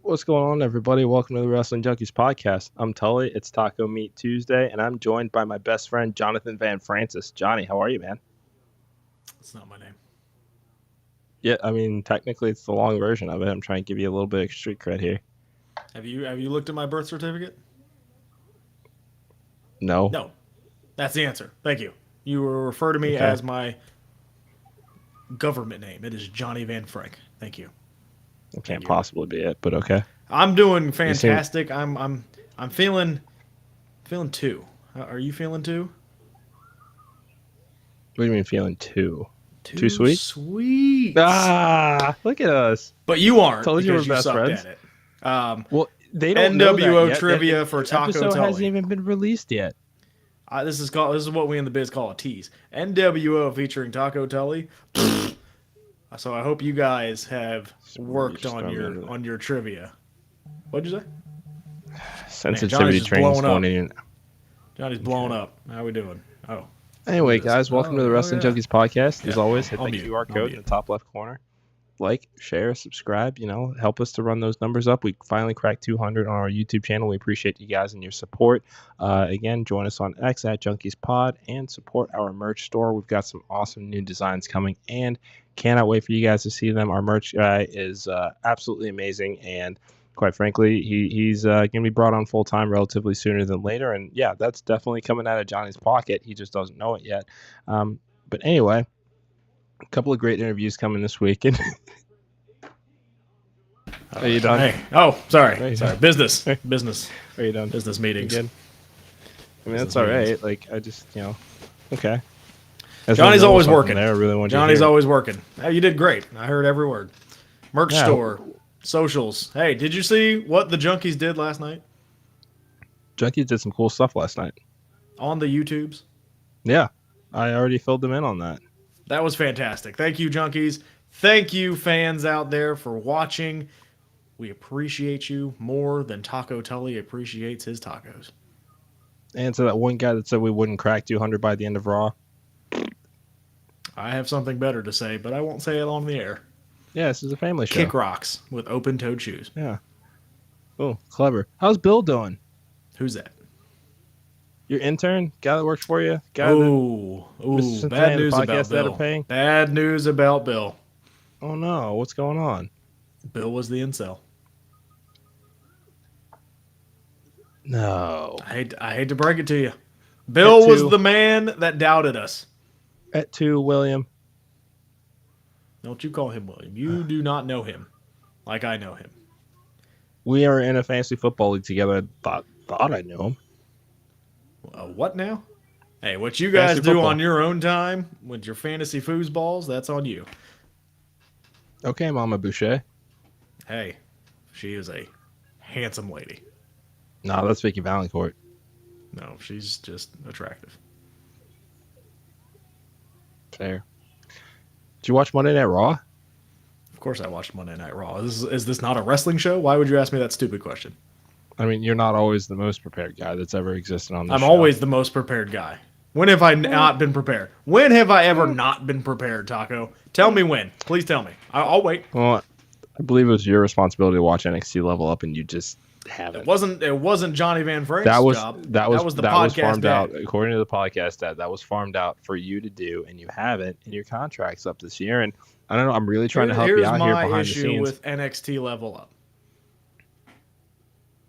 What's going on, everybody? Welcome to the Wrestling Junkies podcast. I'm Tully. It's Taco Meat Tuesday, and I'm joined by my best friend, Jonathan Van Francis. Johnny, how are you, man? It's not my name. Yeah, I mean, technically, it's the long version of it. I'm trying to give you a little bit of street cred here. Have you looked at my birth certificate? No. No. That's the answer. Thank you. You will refer to me Okay. as my government name. It is Johnny Van Frank. Thank you. It can't possibly be it, but okay. I'm doing You fantastic. I'm feeling two. Are you feeling two? What do you mean feeling too? Too sweet? Sweet. Look at us. But you aren't Told you because we're you best sucked friends. at it. Well, they don't know that NWO yet. trivia for The Taco episode Tully. hasn't even been released yet. This is what we in the biz call a tease. NWO featuring Taco Tully. So I hope you guys have worked on your trivia. What'd you say? Sensitivity training morning. Johnny's blowing up. How we doing? Oh. Anyway, guys, welcome to the Wrestling Junkies podcast. As always, hit I'll the mute. QR code in the top left corner. Like, share, subscribe, help us to run those numbers up. We finally cracked 200 on our YouTube channel. We appreciate you guys and your support. Again, join us on X at Junkies Pod and support our merch store. We've got some awesome new designs coming and cannot wait for you guys to see them. Our merch guy is absolutely amazing, and quite frankly, he's going to be brought on full time relatively sooner than later. And yeah, that's definitely coming out of Johnny's pocket. He just doesn't know it yet. But anyway, a couple of great interviews coming this week. Are you done? Hey. Oh, sorry. Done? Business. Are you done? Business meetings. Again? I mean, that's all right. Like, I just, okay. Johnny's always working. I really want Johnny's always working. Oh, you did great. I heard every word. Merch store, socials. Hey, did you see what the Junkies did last night? Junkies did some cool stuff last night. On the YouTubes? Yeah. I already filled them in on that. That was fantastic. Thank you, Junkies. Thank you, fans out there, for watching. We appreciate you more than Taco Tully appreciates his tacos. And to that one guy that said we wouldn't crack 200 by the end of Raw. I have something better to say, but I won't say it on the air. Yeah, this is a family show. Kick rocks with open-toed shoes. Yeah. Oh, clever. How's Bill doing? Who's that? Your intern? Guy that works for you? Bad news about Bill. Bad news about Bill. Oh, no. What's going on? Bill was the incel. No. I hate to break it to you. Bill was the man that doubted us. At 2, William. Don't you call him William. You do not know him like I know him. We are in a fantasy football league together. Thought I knew him. What now? Hey, what you guys do on your own time with your fantasy foosballs, that's on you. Okay, Mama Boucher. Hey, she is a handsome lady. No, that's Vicky Valancourt. No, she's just attractive. Fair. Did you watch Monday Night Raw? Of course I watched Monday Night Raw. Is this not a wrestling show? Why would you ask me that stupid question? I mean, you're not always the most prepared guy that's ever existed on this show. I'm always the most prepared guy. When have I not been prepared? When have I ever not been prepared, Taco? Tell me when. Please tell me. I'll wait. Well, I believe it was your responsibility to watch NXT Level Up, and you just haven't. It wasn't Johnny Van Frank's job. That was the podcast farmed dad. out. According to the podcast dad, that was farmed out for you to do, and you haven't, and your contract's up this year. And I don't know. I'm really trying to help you out here behind the scenes. Here's my issue with NXT Level Up.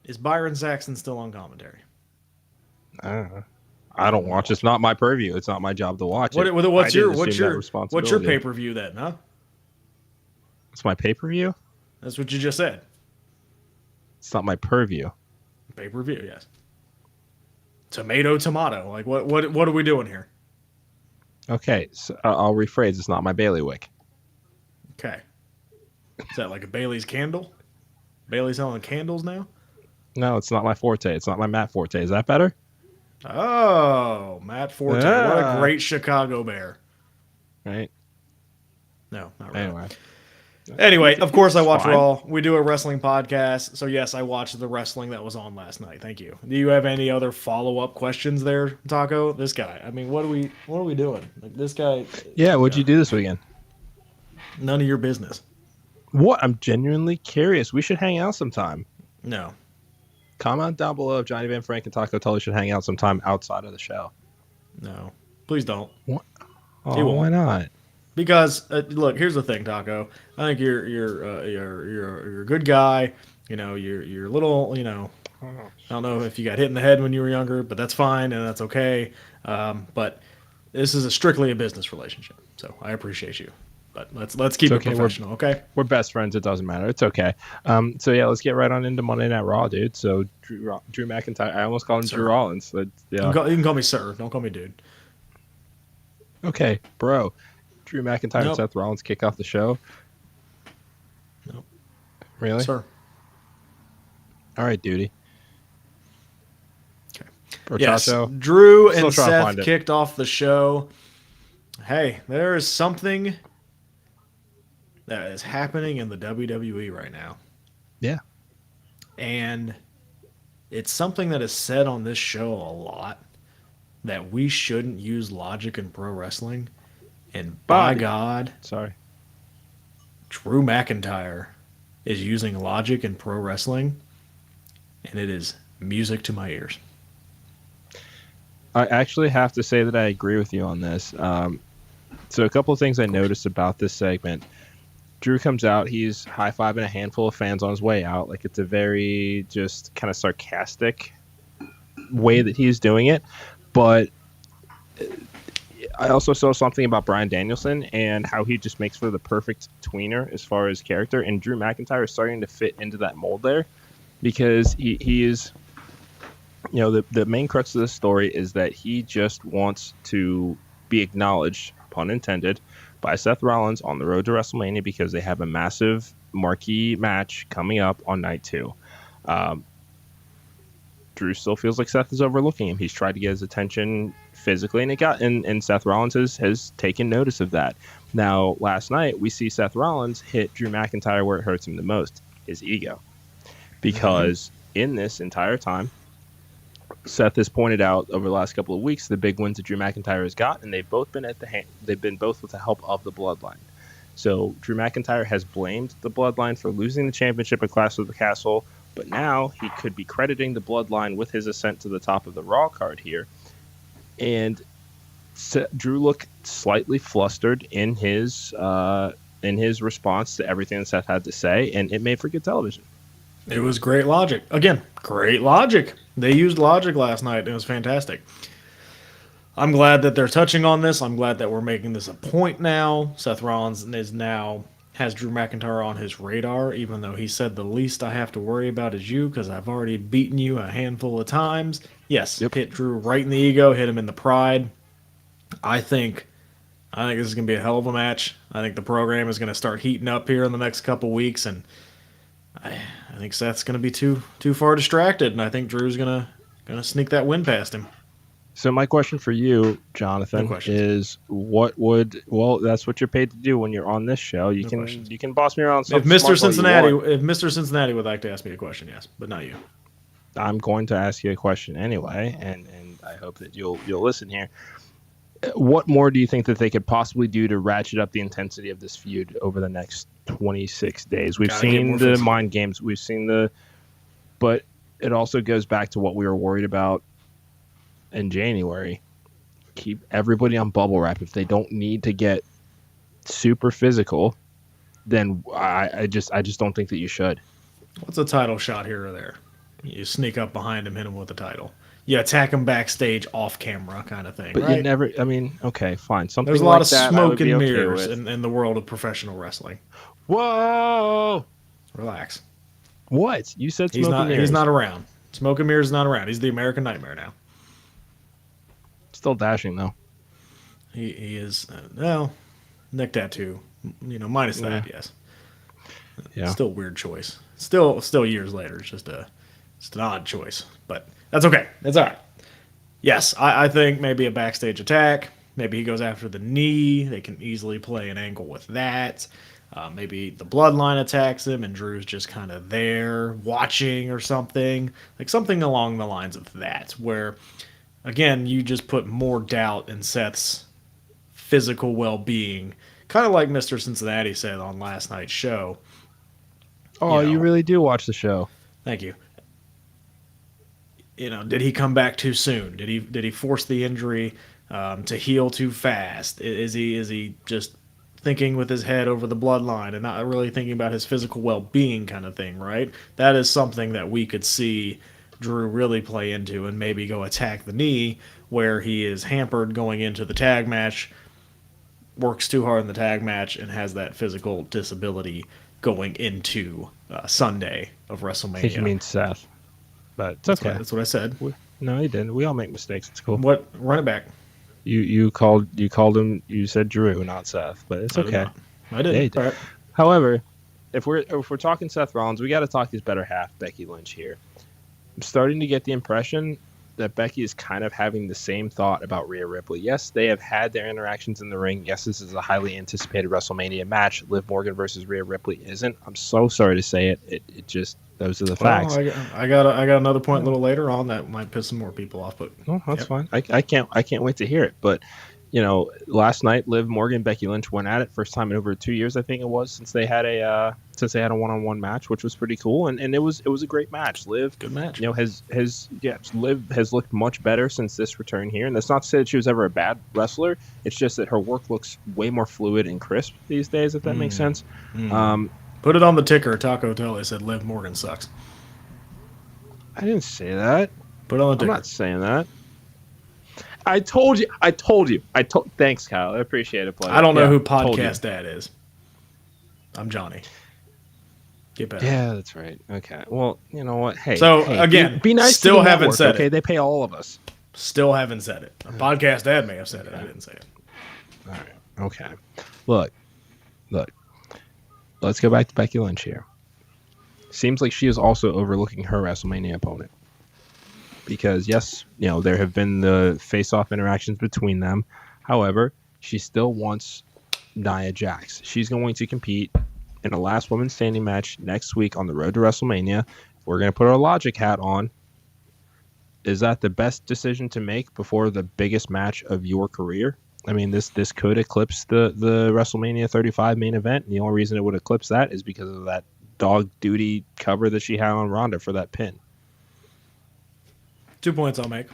Is Byron Saxton still on commentary? I don't watch. It's not my purview. It's not my job to watch it. What's your pay-per-view then, huh? It's my pay-per-view? That's what you just said. It's not my purview. Pay-per-view, yes. Tomato. Like what are we doing here? Okay, so I'll rephrase. It's not my bailiwick. Okay. Is that like a Bailey's candle? Bailey's selling candles now? No, it's not my forte. It's not my Matt Forte. Is that better? Oh, Matt Forte. Yeah. What a great Chicago Bear. Right? No, not really. Anyway, of course I watch Raw. We do a wrestling podcast. So, yes, I watched the wrestling that was on last night. Thank you. Do you have any other follow-up questions there, Taco? This guy. I mean, what are we doing? Like this guy. Yeah, what'd you do this weekend? None of your business. What? I'm genuinely curious. We should hang out sometime. No. Comment down below if Johnny Van Frank and Taco Tully should hang out sometime outside of the show. No. Please don't. What? Oh, why not? Because look, here's the thing, Taco. I think you're a good guy. You know, you're a little. You know, I don't know if you got hit in the head when you were younger, but that's fine and that's okay. But this is strictly a business relationship, so I appreciate you. But let's keep it professional, okay? We're best friends. It doesn't matter. It's okay. So yeah, let's get right on into Monday Night Raw, dude. So Drew McIntyre. I almost called him Sir. Drew Rollins. But, yeah. You can call me sir. Don't call me dude. Okay, bro. Drew McIntyre and Seth Rollins kick off the show. Nope. Really? Sir. All right, duty. Okay. Yes, Drew and Seth kicked off the show. Hey, there is something that is happening in the WWE right now. Yeah. And it's something that is said on this show a lot, that we shouldn't use logic in pro wrestling. And by God, Drew McIntyre is using logic in pro wrestling, and it is music to my ears. I actually have to say that I agree with you on this. So a couple of things I noticed about this segment. Drew comes out, he's high-fiving a handful of fans on his way out. Like, it's a very just kind of sarcastic way that he's doing it. But I also saw something about Bryan Danielson and how he just makes for the perfect tweener as far as character. And Drew McIntyre is starting to fit into that mold there because he is, you know, the main crux of the story is that he just wants to be acknowledged, pun intended, by Seth Rollins on the road to WrestleMania because they have a massive marquee match coming up on night 2. Drew still feels like Seth is overlooking him. He's tried to get his attention physically, and Seth Rollins has taken notice of that. Now, last night, we see Seth Rollins hit Drew McIntyre where it hurts him the most, his ego. Because in this entire time, Seth has pointed out over the last couple of weeks the big wins that Drew McIntyre has got, and they've both been both with the help of the Bloodline. So Drew McIntyre has blamed the Bloodline for losing the championship at Clash of the Castle, but now he could be crediting the Bloodline with his ascent to the top of the Raw card here. And Drew looked slightly flustered in his response to everything that Seth had to say, and it made for good television. It was great logic. Again, great logic. They used logic last night. It was fantastic. I'm glad that they're touching on this. I'm glad that we're making this a point now. Seth Rollins has Drew McIntyre on his radar, even though he said the least I have to worry about is you because I've already beaten you a handful of times. Yes, hit Drew right in the ego, hit him in the pride. I think this is going to be a hell of a match. I think the program is going to start heating up here in the next couple weeks, and I think Seth's going to be too far distracted, and I think Drew's going to sneak that win past him. So my question for you, Jonathan, is that's what you're paid to do when you're on this show. You can boss me around. If Mr. Cincinnati would like to ask me a question, yes, but not you. I'm going to ask you a question anyway, and I hope that you'll listen here. What more do you think that they could possibly do to ratchet up the intensity of this feud over the next 26 days? We've seen the mind games. But it also goes back to what we were worried about in January. Keep everybody on bubble wrap. If they don't need to get super physical, then I just don't think that you should. What's a title shot here or there? You sneak up behind him, hit him with the title. You attack him backstage off camera kind of thing. But right? you never, okay, fine. Something There's a lot of smoke and mirrors in the world of professional wrestling. Whoa! Relax. What? You said smoke and mirrors. He's not around. Smoke and mirrors is not around. He's the American Nightmare now. Still dashing, though. He is, neck tattoo. Minus that, yes. Yeah. Still a weird choice. Still years later. It's just an odd choice. But that's okay. It's all right. Yes, I think maybe a backstage attack. Maybe he goes after the knee. They can easily play an angle with that. Maybe the Bloodline attacks him and Drew's just kind of there watching or something. Like something along the lines of that. Where, again, you just put more doubt in Seth's physical well-being. Kind of like Mr. Cincinnati said on last night's show. Oh, you really do watch the show. Thank you. Did he come back too soon? Did he force the injury to heal too fast? Is he just thinking with his head over the bloodline and not really thinking about his physical well-being kind of thing, right? That is something that we could see Drew really play into and maybe go attack the knee where he is hampered going into the tag match, works too hard in the tag match, and has that physical disability going into Sunday of WrestleMania. I think you mean Seth. But it's okay. That's what I said. No, he didn't. We all make mistakes. It's cool. What? Run it back. You called him. You said Drew, not Seth. But it's okay. I did. Right. However, if we're talking Seth Rollins, we got to talk his better half, Becky Lynch. Here, I'm starting to get the impression that Becky is kind of having the same thought about Rhea Ripley. Yes, they have had their interactions in the ring. Yes, this is a highly anticipated WrestleMania match. Liv Morgan versus Rhea Ripley isn't. I'm so sorry to say it. It just, those are the facts. I got another point a little later on that might piss some more people off, but that's fine. I can't wait to hear it. But last night Liv Morgan, Becky Lynch went at it, first time in over 2 years, I think it was, since they had a one-on-one match, which was pretty cool, and it was a great match. Liv, good match. Liv has looked much better since this return here, and that's not to say that she was ever a bad wrestler. It's just that her work looks way more fluid and crisp these days, if that makes sense. Put it on the ticker. Taco Tully said Liv Morgan sucks. I didn't say that. Put it on the ticker. I'm not saying that. I told you. Thanks, Kyle. I appreciate it, buddy. I don't know who Podcast Dad is. I'm Johnny. Get better. Yeah, that's right. Okay. Well, you know what? Hey. So again, be nice. Still to the haven't network, said okay? it. They pay all of us. Still haven't said it. Podcast Dad may have said it. I didn't say it. All right. Okay. Look. Let's go back to Becky Lynch here. Seems like she is also overlooking her WrestleMania opponent. Because, yes, there have been the face-off interactions between them. However, she still wants Nia Jax. She's going to compete in a last woman standing match next week on the road to WrestleMania. We're going to put our logic hat on. Is that the best decision to make before the biggest match of your career? I mean, this could eclipse the WrestleMania 35 main event. And the only reason it would eclipse that is because of that dog duty cover that she had on Ronda for that pin. 2 points I'll make.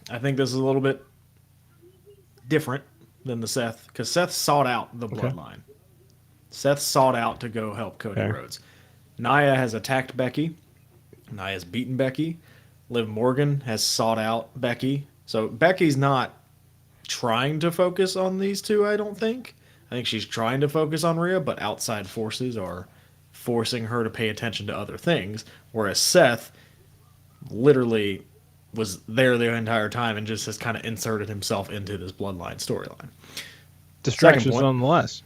I think this is a little bit different than the Seth, because Seth sought out the bloodline. Seth sought out to go help Cody Rhodes. Nia has attacked Becky. Nia's beaten Becky. Liv Morgan has sought out Becky. So Becky's not trying to focus on these two, I don't think. I think she's trying to focus on Rhea, but outside forces are forcing her to pay attention to other things, whereas Seth literally was there the entire time and just has kind of inserted himself into this bloodline storyline. Distractions nonetheless.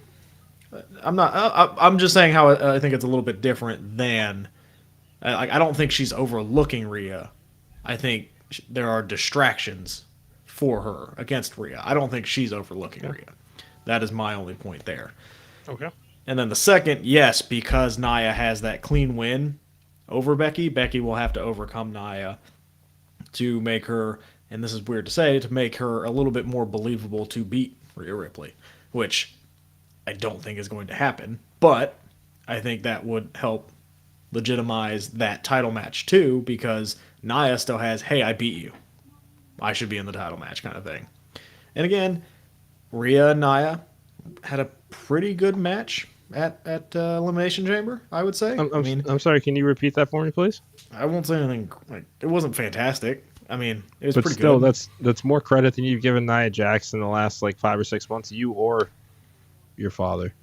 I'm just saying how I think it's a little bit different than... I don't think she's overlooking Rhea. I think there are distractions for her against Rhea. I don't think she's overlooking Rhea. That is my only point there. Okay. And then the second, yes, because Nia has that clean win over Becky, Becky will have to overcome Nia to make her, and this is weird to say, to make her a little bit more believable to beat Rhea Ripley, which I don't think is going to happen, but I think that would help legitimize that title match too, because Nia still has, hey, I beat you, I should be in the title match kind of thing. And again, Rhea and Nia had a pretty good match at Elimination Chamber, I would say. I'm sorry, can you repeat that for me, please? I won't say anything. It wasn't fantastic. I mean, it was but pretty still, good. That's more credit than you've given Nia Jax in the last 5 or 6 months, you or your father.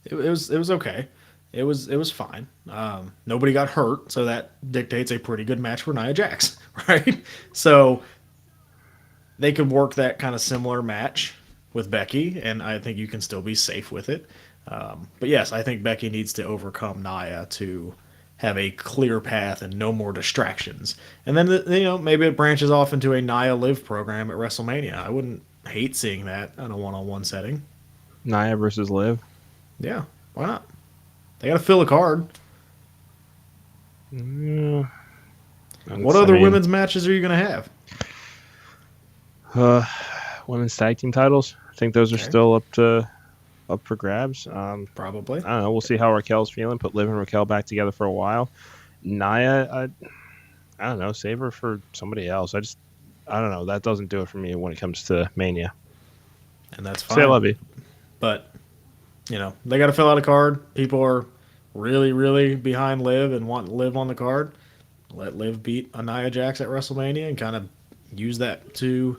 It was okay. It was fine. Nobody got hurt, so that dictates a pretty good match for Nia Jax, right? So they could work that kind of similar match with Becky, and I think you can still be safe with it. But yes, I think Becky needs to overcome Nia to have a clear path and no more distractions. And then, maybe it branches off into a Nia Liv program at WrestleMania. I wouldn't hate seeing that in a one-on-one setting. Nia versus Liv? Yeah, why not? They got to fill a card. Yeah. What other women's matches are you going to have? Women's tag team titles. I think those are still up to up for grabs. Probably. I don't know. We'll see how Raquel's feeling. Put Liv and Raquel back together for a while. Nia, I don't know. Save her for somebody else. I don't know. That doesn't do it for me when it comes to Mania. And that's fine. Say I love you. But, you know, they got to fill out a card. People are really, really behind Liv and want Liv on the card. Let Liv beat Nia Jax at WrestleMania and kind of use that to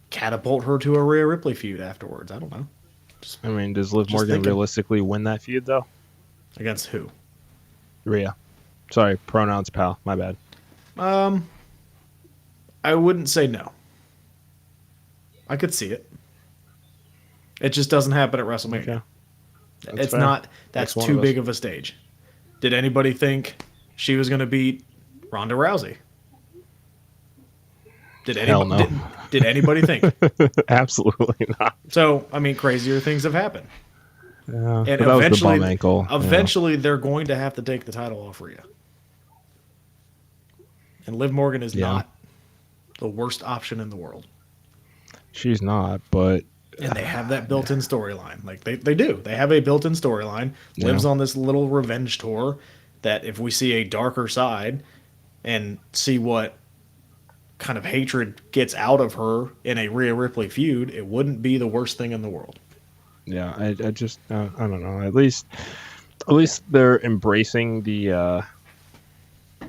catapult her to a Rhea Ripley feud afterwards. I don't know. Does Liv Morgan realistically win that feud, though? Against who? Rhea. Sorry, pronouns, pal. My bad. I wouldn't say no. I could see it. It just doesn't happen at WrestleMania. Okay. It's fair. Not. That's too big of a stage. Did anybody think she was going to beat Ronda Rousey? Hell no. Did anybody think? Absolutely not. So, crazier things have happened. Yeah, and that was the bum ankle. Eventually, they're going to have to take the title off Rhea. And Liv Morgan is not the worst option in the world. She's not, but... And they have that built-in storyline. Like, they do. They have a built-in storyline. Liv's on this little revenge tour that if we see a darker side and see what kind of hatred gets out of her in a Rhea Ripley feud, it wouldn't be the worst thing in the world. Yeah, I just I don't know. At least they're embracing the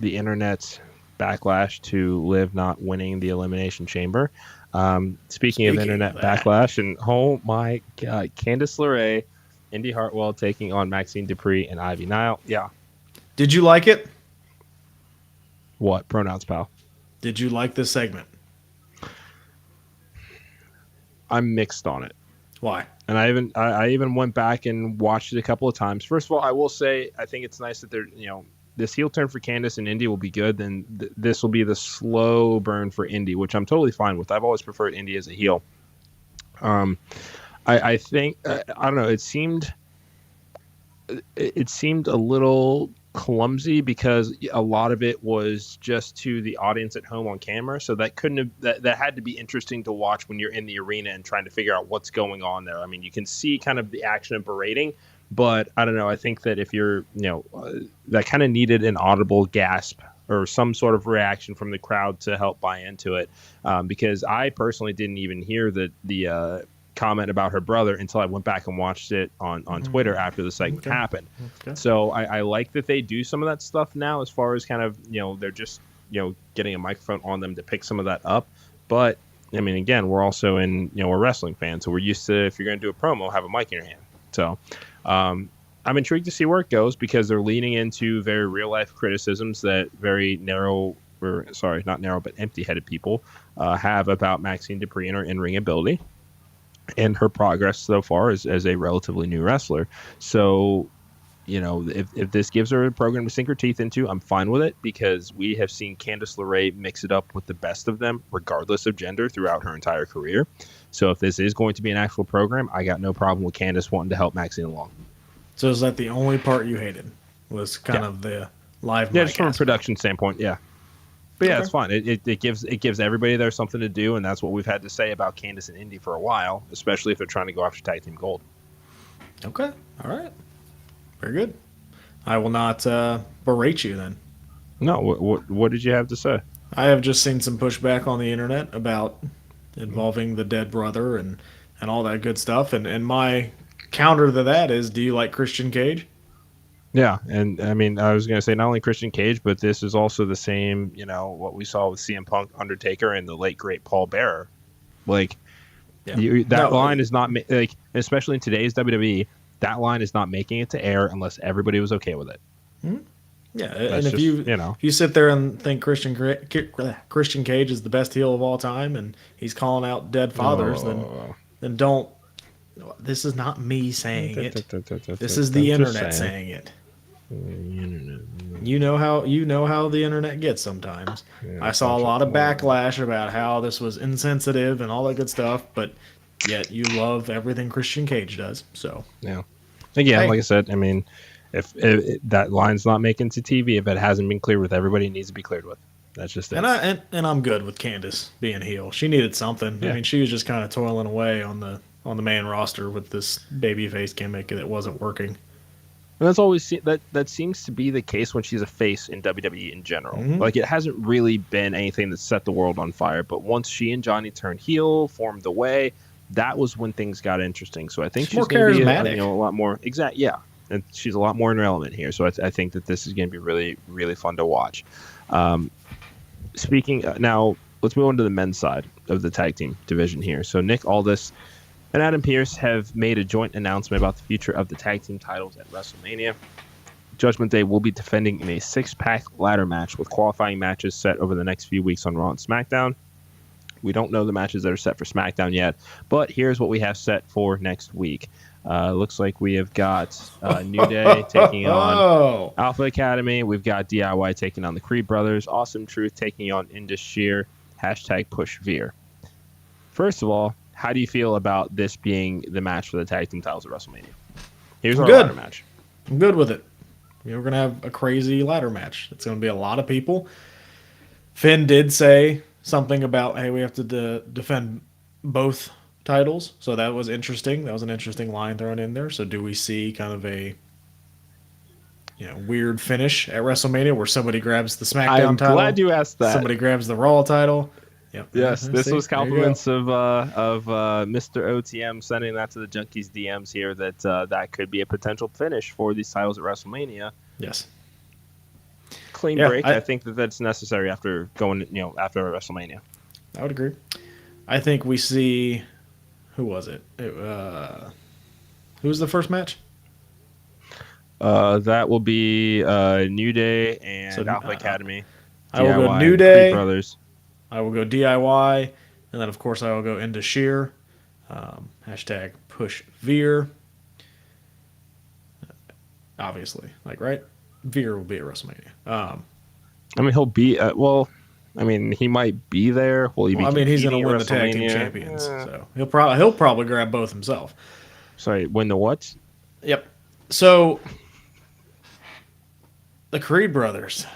internet's backlash to Liv not winning the Elimination Chamber. Speaking of internet backlash, and oh my god, Candice LeRae, Indy Hartwell taking on Maxine Dupree and Ivy Nile. Yeah. Did you like it? What? Pronouns, pal. Did you like this segment? I'm mixed on it. Why? And I even went back and watched it a couple of times. First of all, I will say I think it's nice that they're, this heel turn for Candice and Indy will be good. Then this will be the slow burn for Indy, which I'm totally fine with. I've always preferred Indy as a heel. I think I don't know. It seemed a little clumsy because a lot of it was just to the audience at home on camera, so that couldn't have that had to be interesting to watch when you're in the arena and trying to figure out what's going on there. You can see kind of the action of berating, but I don't know, I think that if you're that kind of needed an audible gasp or some sort of reaction from the crowd to help buy into it, because I personally didn't even hear the comment about her brother until I went back and watched it on Twitter after the segment happened. Okay. So I like that they do some of that stuff now, as far as kind of, they're just, getting a microphone on them to pick some of that up. But again, we're also we're wrestling fans, so we're used to, if you're going to do a promo, have a mic in your hand. So I'm intrigued to see where it goes, because they're leaning into very real life criticisms that very not narrow, but empty-headed people have about Maxine Dupree and her in-ring ability and her progress so far as a relatively new wrestler. So, if this gives her a program to sink her teeth into, I'm fine with it, because we have seen Candice LeRae mix it up with the best of them, regardless of gender, throughout her entire career. So if this is going to be an actual program, I got no problem with Candice wanting to help Maxine along. So is that the only part you hated? Was kind of the live mic? Yeah, just from a production standpoint, yeah. But yeah, it's fine. It gives everybody there something to do, and that's what we've had to say about Candice and Indy for a while, especially if they're trying to go after tag team gold. Okay, all right, very good. I will not berate you then. No, what did you have to say? I have just seen some pushback on the internet about involving the dead brother and all that good stuff, and my counter to that is, do you like Christian Cage? Yeah, and I was going to say not only Christian Cage, but this is also the same, what we saw with CM Punk, Undertaker, and the late great Paul Bearer. Line is not especially in today's WWE, that line is not making it to air unless everybody was okay with it. Mm-hmm. Yeah, and if you sit there and think Christian Cage is the best heel of all time, and he's calling out dead fathers, then don't. This is not me saying it. This is the internet saying it. You know how the internet gets sometimes. Yeah, I saw a lot of backlash about how this was insensitive and all that good stuff, but yet you love everything Christian Cage does. So yeah, again, like I said, if that line's not making to TV, if it hasn't been cleared with everybody, it needs to be cleared with. That's just it. And I'm good with Candice being heel. She needed something. Yeah. She was just kind of toiling away on the on the main roster with this babyface gimmick that wasn't working. And that's always that seems to be the case when she's a face in WWE in general. Mm-hmm. Like, it hasn't really been anything that set the world on fire. But once she and Johnny turned heel, formed the way, that was when things got interesting. So I think she's going to be a lot more exact. Yeah, and she's a lot more in her element here. So I think that this is going to be really, really fun to watch. Speaking now, let's move on to the men's side of the tag team division here. So Nick Aldis and Adam Pearce have made a joint announcement about the future of the tag team titles at WrestleMania. Judgment Day will be defending in a 6-pack ladder match with qualifying matches set over the next few weeks on Raw and SmackDown. We don't know the matches that are set for SmackDown yet, but here's what we have set for next week. Looks like we have got New Day taking on Alpha Academy. We've got DIY taking on the Creed Brothers. Awesome Truth taking on Indus Sheer. #PushVeer. First of all, how do you feel about this being the match for the tag team titles at WrestleMania? Here's our ladder match. I'm good with it. We're going to have a crazy ladder match. It's going to be a lot of people. Finn did say something about, hey, we have to defend both titles. So that was interesting. That was an interesting line thrown in there. So do we see kind of a weird finish at WrestleMania where somebody grabs the SmackDown title? I'm glad you asked that. Somebody grabs the Raw title. Yep. Yes, this was compliments of Mr. OTM sending that to the Junkies DMs here that could be a potential finish for these titles at WrestleMania. Yes. Clean break. I think that's necessary after going, after WrestleMania. I would agree. I think we see, who was it? Who was the first match? That will be New Day and Alpha Academy. I will go New Day. Brothers. I will go DIY, and then of course I will go into Sheer. #PushVeer. Obviously, right? Veer will be at WrestleMania. He'll be he might be there. Will he be? He's going to win the tag team champions, so he'll probably grab both himself. Sorry, win the what? Yep. So the Creed brothers,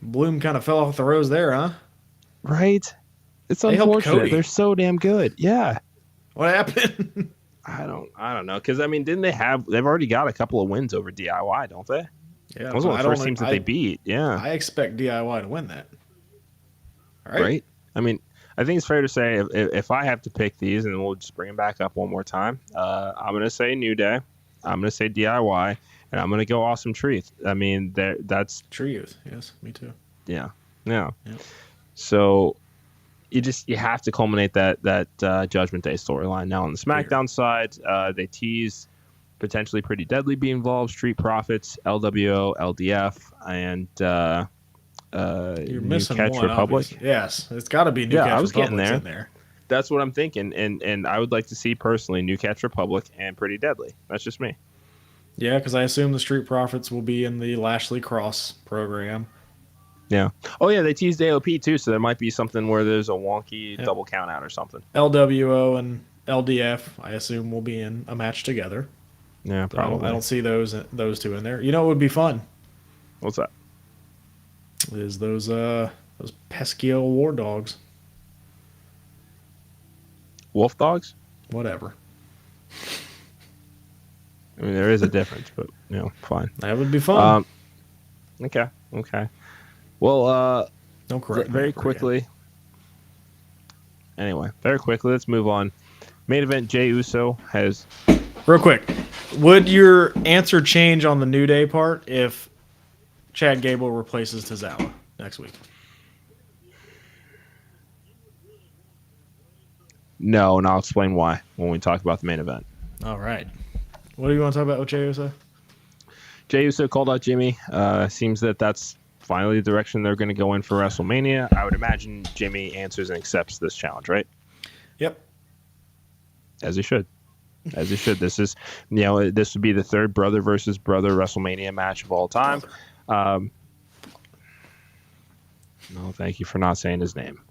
bloom kind of fell off the rose there, huh? Right. It's unfortunate. They're so damn good. Yeah. What happened? I don't know. Because they've already got a couple of wins over DIY, don't they? Yeah. Those are the first teams that they beat. Yeah. I expect DIY to win that. All right. I think it's fair to say if I have to pick these, and we'll just bring them back up one more time, I'm going to say New Day. I'm going to say DIY. And I'm going to go Awesome Truth. That's True Youth. Yes, me too. Yeah. Yep. So you have to culminate that Judgment Day storyline. Now on the SmackDown side, they tease potentially Pretty Deadly be involved, Street Profits, LWO, LDF, and you're missing New Catch one, Republic. Obviously. Yes, it's got to be New Catch Republic. I was getting there. In there. That's what I'm thinking, and I would like to see personally New Catch Republic and Pretty Deadly. That's just me. Yeah, because I assume the Street Profits will be in the Lashley Cross program. Yeah. Oh, yeah, they teased AOP, too, so there might be something where there's a wonky double count out or something. LWO and LDF, I assume, will be in a match together. Yeah, probably. So I don't see those two in there. You know what would be fun? What's that? Is those pesky old war dogs. Wolf dogs? Whatever. There is a difference, but, fine. That would be fun. Okay. Well, don't correct very quickly. Anyway, very quickly, let's move on. Main event, Jey Uso has... Real quick, would your answer change on the New Day part if Chad Gable replaces Tozawa next week? No, and I'll explain why when we talk about the main event. All right. What do you want to talk about with Jey Uso? Jey Uso called out Jimmy. Seems that's finally the direction they're going to go in for WrestleMania. I would imagine Jimmy answers and accepts this challenge, right? Yep. As he should. This is, this would be the third brother versus brother WrestleMania match of all time. No, thank you for not saying his name.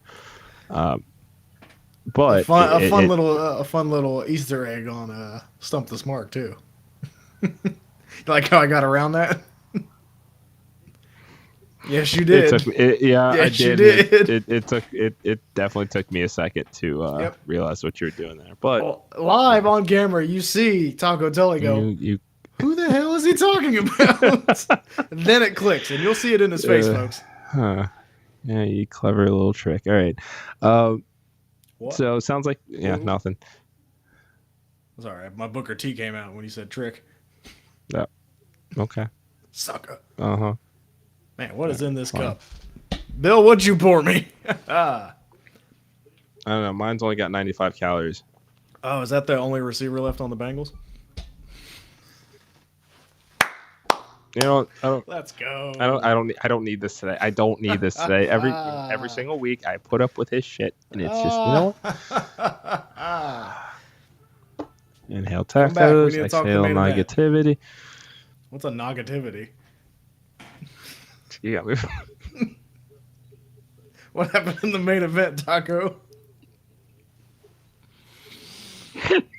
But a fun little Easter egg on Stump the Smart too. Like how I got around that. Yes, you did. I did. You did. It definitely took me a second to realize what you were doing there. But live on camera, you see Taco Tully go, who the hell is he talking about? And then it clicks, and you'll see it in his face, folks. Yeah, you clever little trick. All right. So it sounds like nothing. Sorry, my Booker T came out when you said trick. Yeah. Okay. Sucker. Uh-huh. Man, what is in this cup? Bill, what'd you pour me? I don't know. Mine's only got 95 calories. Oh, is that the only receiver left on the Bengals? You know, Let's go. I don't need this today. I don't need this today. Every single week I put up with his shit, and it's just Inhale tacos, exhale negativity. What's a negativity? Yeah. What happened in the main event, Taco?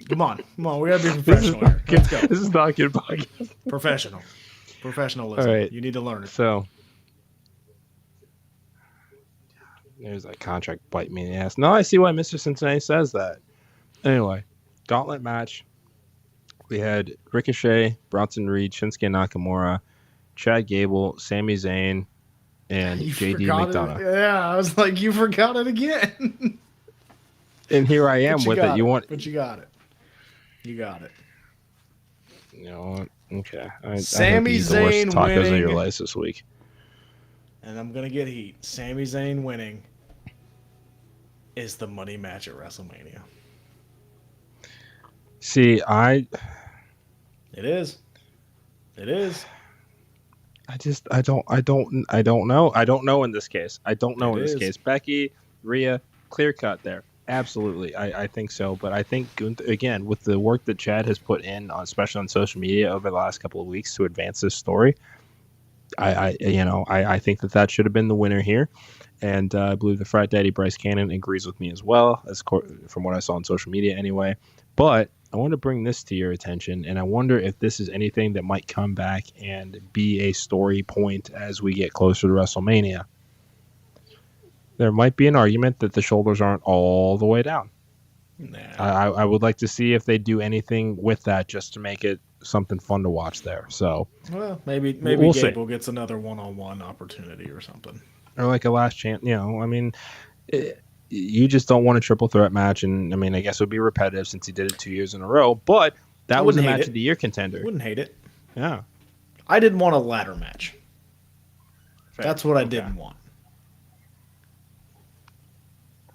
Come on. We gotta be professional here. Let's go. This is not a good podcast. Professionalism. All right. You need to learn it. So there's that contract bite me in the ass. Now I see why Mr. Cincinnati says that. Anyway, Gauntlet match. We had Ricochet, Bronson Reed, Shinsuke Nakamura, Chad Gable, Sami Zayn, and JD McDonough. Yeah, I was like, you forgot it again. And here I am with it. But you got it. You got it. You know what? Okay. Sami Zayn tacos winning. Of your life this week. And I'm gonna get heat. Sami Zayn winning is the money match at WrestleMania. See, It is. I don't know. I don't know in this case. Becky, Rhea, clear cut there. Absolutely. I think so. But I think, again, with the work that Chad has put in, especially on social media over the last couple of weeks to advance this story, I think that should have been the winner here. And I believe the frat daddy Bryce Cannon agrees with me as well, from what I saw on social media anyway. But I want to bring this to your attention, and I wonder if this is anything that might come back and be a story point as we get closer to WrestleMania. There might be an argument that the shoulders aren't all the way down. Nah. I would like to see if they do anything with that just to make it something fun to watch there. So, well, maybe we'll Gable gets another one-on-one opportunity or something, or like a last chance. You just don't want a triple threat match, and I guess it would be repetitive since he did it 2 years in a row. But that was a match of the year contender. Wouldn't hate it. Yeah, I didn't want a ladder match. Fair. That's what I didn't want.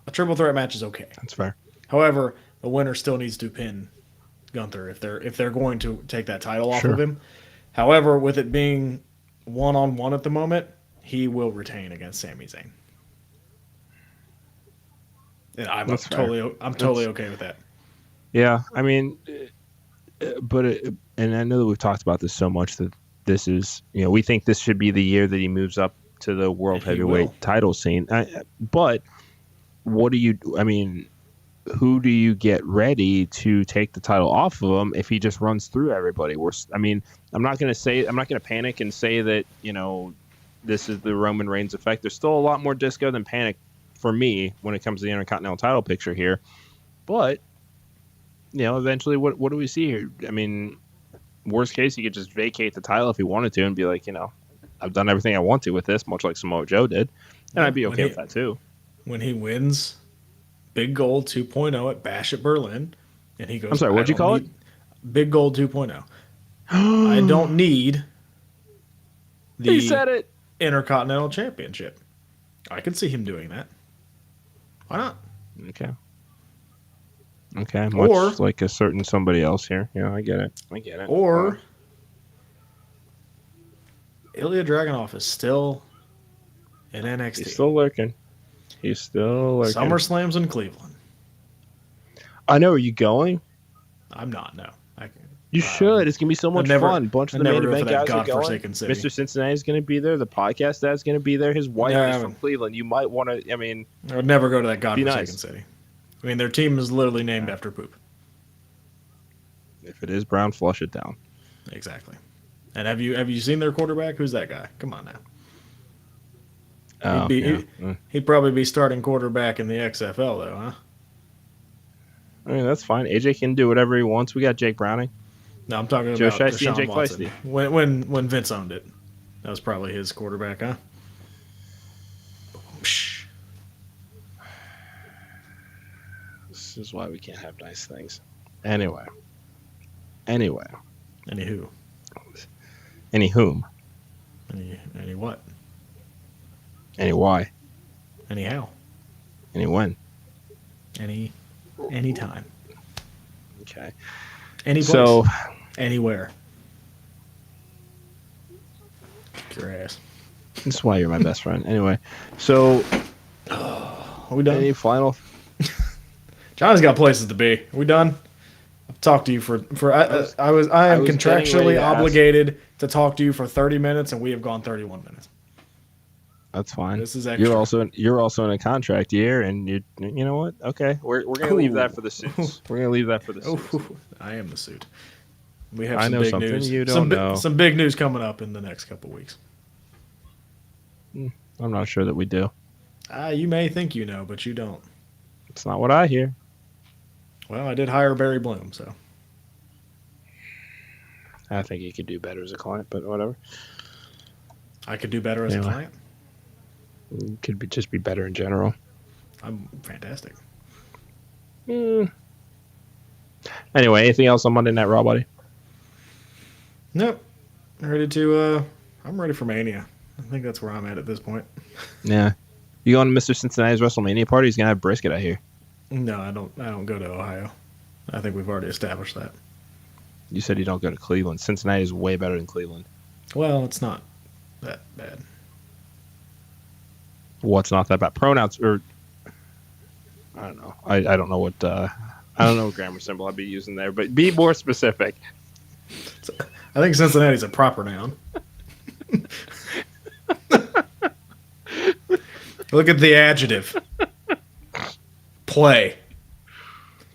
A triple threat match is okay. That's fair. However, the winner still needs to pin Gunther if they're going to take that title off of him. However, with it being one-on-one at the moment, he will retain against Sami Zayn. And I'm totally okay with that. Yeah, but and I know that we've talked about this so much that this is, we think this should be the year that he moves up to the world heavyweight title scene. But what do you do? Who do you get ready to take the title off of him if he just runs through everybody? I'm not going to panic and say that, this is the Roman Reigns effect. There's still a lot more disco than panic for me when it comes to the Intercontinental title picture here. But, eventually what do we see here? Worst case, he could just vacate the title if he wanted to and be like, I've done everything I want to with this, much like Samoa Joe did. And I'd be okay with that too. When he wins Big Gold 2.0 at Bash at Berlin, and he goes, I'm sorry, what'd you call it? Big Gold 2.0. I don't need he said it. Intercontinental Championship. I can see him doing that. Why not? Okay. Much like a certain somebody else here. Yeah, I get it. Or Ilya Dragunov is still in NXT. He's still lurking. SummerSlam's in Cleveland. I know. Are you going? I'm not. No. You should. It's gonna be so much fun. Bunch of the main event guys are going. City. Mr. Cincinnati's gonna be there. The podcast dad's gonna be there. His wife is from Cleveland. You might want to. I would never go to that godforsaken city. Their team is literally named after poop. If it is brown, flush it down. Exactly. And have you seen their quarterback? Who's that guy? Come on now. Oh, he'd probably be starting quarterback in the XFL though, huh? I mean, that's fine. AJ can do whatever he wants. We got Jake Browning. No, I'm talking Joe about Shiesty and Deshaun Jake Watson. Feisty. When Vince owned it, that was probably his quarterback, huh? Psh. This is why we can't have nice things. Anyway. Anywho. Any whom? Any what? Any why? Anyhow. Any when? Anytime. Okay. Any place. So, anywhere. Kick your ass. That's why you're my best friend. Anyway, so are we done? Any final? John's got places to be. Are we done? I've talked to you I am contractually obligated to talk to you for 30 minutes, and we have gone 31 minutes. That's fine. This is extra. You're also in a contract year, and you know what? Okay, we're gonna leave that for the suits. We're gonna leave that for the suits. I am the suit. We have some big news. You don't know. Some big news coming up in the next couple weeks. I'm not sure that we do. You may think you know, but you don't. It's not what I hear. Well, I did hire Barry Bloom, so I think he could do better as a client, but whatever. I could do better as a client. Could just be better in general. I'm fantastic. Anyway, anything else on Monday Night Raw, buddy? Nope. I'm ready for Mania. I think that's where I'm at this point. Yeah. You going to Mr. Cincinnati's WrestleMania party? He's gonna have brisket out here. No, I don't go to Ohio. I think we've already established that. You said you don't go to Cleveland. Cincinnati is way better than Cleveland. Well, it's not that bad. What's not that bad? Pronouns or I don't know. I don't know what grammar symbol I'd be using there, but be more specific. I think Cincinnati's a proper noun. Look at the adjective. Play.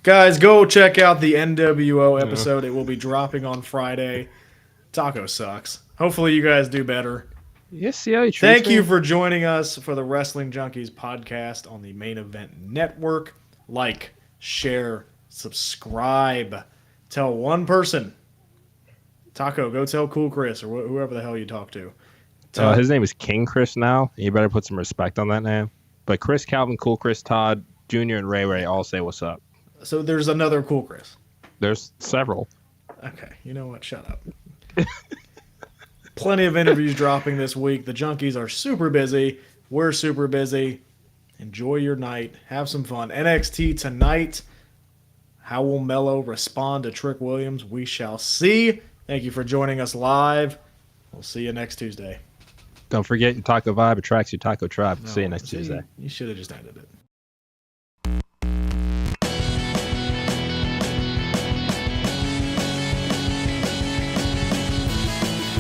Guys, go check out the NWO episode. It will be dropping on Friday. Taco sucks. Hopefully you guys do better. Yes, see how he treats Thank me. you for joining us for the Wrestling Junkies podcast on the Main Event Network. Like, share, subscribe. Tell one person. Taco, go tell Cool Chris or whoever the hell you talk to. His name is King Chris now. You better put some respect on that name. But Chris, Calvin, Cool Chris, Todd, Jr., and Ray all say what's up. So there's another Cool Chris. There's several. Okay, you know what? Shut up. Plenty of interviews dropping this week. The Junkies are super busy. We're super busy. Enjoy your night. Have some fun. NXT tonight. How will Mello respond to Trick Williams? We shall see. Thank you for joining us live. We'll see you next Tuesday. Don't forget your taco vibe attracts your taco tribe. See you next Tuesday. You should have just ended it.